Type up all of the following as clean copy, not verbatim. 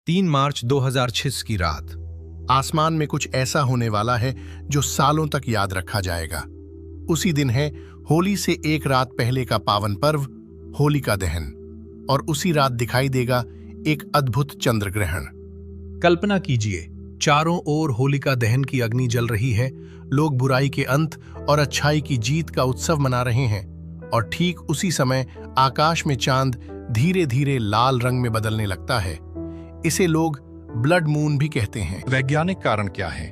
3 मार्च 2006 की रात। आसमान में कुछ ऐसा होने वाला है जो सालों तक याद रखा जाएगा। उसी दिन है होली से एक रात पहले का पावन पर्व होलिका दहन, और उसी रात दिखाई देगा एक अद्भुत चंद्र ग्रहण। कल्पना कीजिए, चारों ओर होलिका दहन की अग्नि जल रही है, लोग बुराई के अंत और अच्छाई की जीत का उत्सव मना रहे हैं, और ठीक उसी समय आकाश में चांद धीरे धीरे लाल रंग में बदलने लगता है। इसे लोग ब्लड मून भी कहते हैं। वैज्ञानिक कारण क्या है?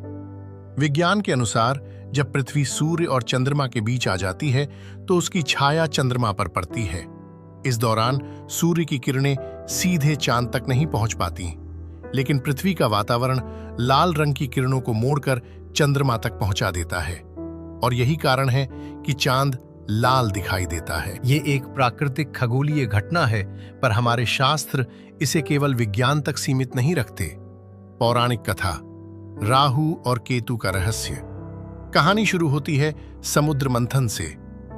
विज्ञान के अनुसार जब पृथ्वी सूर्य और चंद्रमा के बीच आ जाती है तो उसकी छाया चंद्रमा पर पड़ती है। इस दौरान सूर्य की किरणें सीधे चांद तक नहीं पहुंच पाती, लेकिन पृथ्वी का वातावरण लाल रंग की किरणों को मोड़कर चंद्रमा तक पहुंचा देता है, और यही कारण है कि चांद लाल दिखाई देता है। ये एक प्राकृतिक खगोलीय घटना है, पर हमारे शास्त्र इसे केवल विज्ञान तक सीमित नहीं रखते। पौराणिक कथा, राहु और केतु का रहस्य। कहानी शुरू होती है समुद्र मंथन से।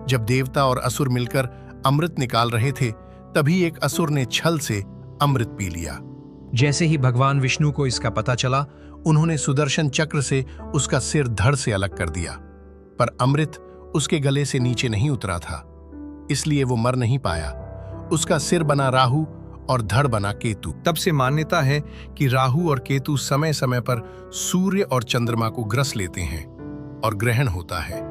जब देवता और असुर मिलकर अमृत निकाल रहे थे, तभी एक असुर ने छल से अमृत पी लिया। जैसे ही भगवान विष्णु को इसका पता चला, उन्होंने सुदर्शन चक्र से उसका सिर धड़ से अलग कर दिया, पर अमृत उसके गले से नीचे नहीं उतरा था, इसलिए वो मर नहीं पाया। उसका सिर बना राहु और धड़ बना केतु। तब से मान्यता है कि राहु और केतु समय समय पर सूर्य और चंद्रमा को ग्रस लेते हैं और ग्रहण होता है।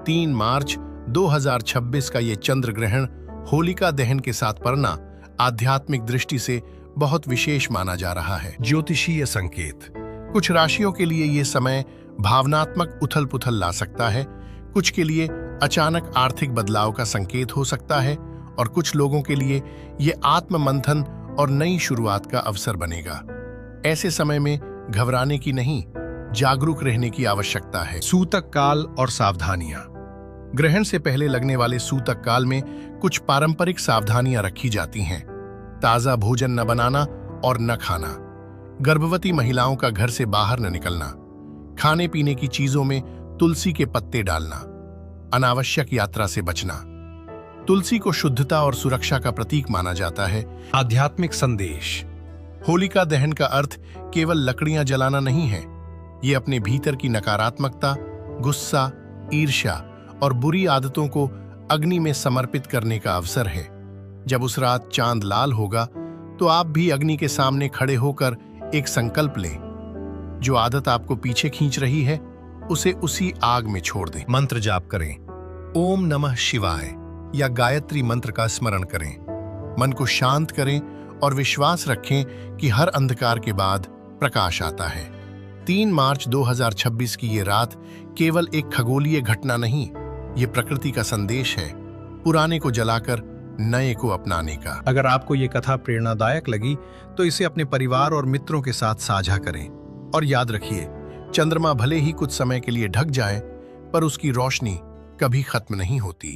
3 मार्च 2026 का ये चंद्र ग्रहण होलिका दहन के साथ पड़ना आध्यात्मिक दृष्टि से बहुत विशेष माना जा रहा है। ज्योतिषीय संकेत। कुछ राशियों के लिए ये समय भावनात्मक उथल पुथल ला सकता है, कुछ के लिए अचानक आर्थिक बदलाव का संकेत हो सकता है, और कुछ लोगों के लिए ये आत्म मंथन और नई शुरुआत का अवसर बनेगा। ऐसे समय में घबराने की नहीं, जागरूक रहने की आवश्यकता है। सूतक काल और सावधानियां। ग्रहण से पहले लगने वाले सूतक काल में कुछ पारंपरिक सावधानियां रखी जाती हैं। ताजा भोजन न बनाना और न खाना, गर्भवती महिलाओं का घर से बाहर न निकलना, खाने पीने की चीजों में तुलसी के पत्ते डालना, अनावश्यक यात्रा से बचना। तुलसी को शुद्धता और सुरक्षा का प्रतीक माना जाता है। आध्यात्मिक संदेश। होलिका दहन का अर्थ केवल लकड़ियां जलाना नहीं है, ये अपने भीतर की नकारात्मकता, गुस्सा, ईर्ष्या और बुरी आदतों को अग्नि में समर्पित करने का अवसर है। जब उस रात चांद लाल होगा तो आप भी अग्नि के सामने खड़े होकर एक संकल्प लें। जो आदत आपको पीछे खींच रही है, उसे उसी आग में छोड़ दें। मंत्र जाप करें। ओम नमः शिवाय या गायत्री मंत्र का स्मरण करें। मन को शांत करें और विश्वास रखें कि हर अंधकार के बाद प्रकाश आता है। 3 मार्च 2026 की ये रात केवल एक खगोलीय घटना नहीं, ये प्रकृति का संदेश है, पुराने को जलाकर नए को अपनाने का। अगर आपको ये कथा प्रेरणादायक लगी तो इसे अपने परिवार और मित्रों के साथ साझा करें, और याद रखिए, चंद्रमा भले ही कुछ समय के लिए ढक जाए, पर उसकी रोशनी कभी खत्म नहीं होती।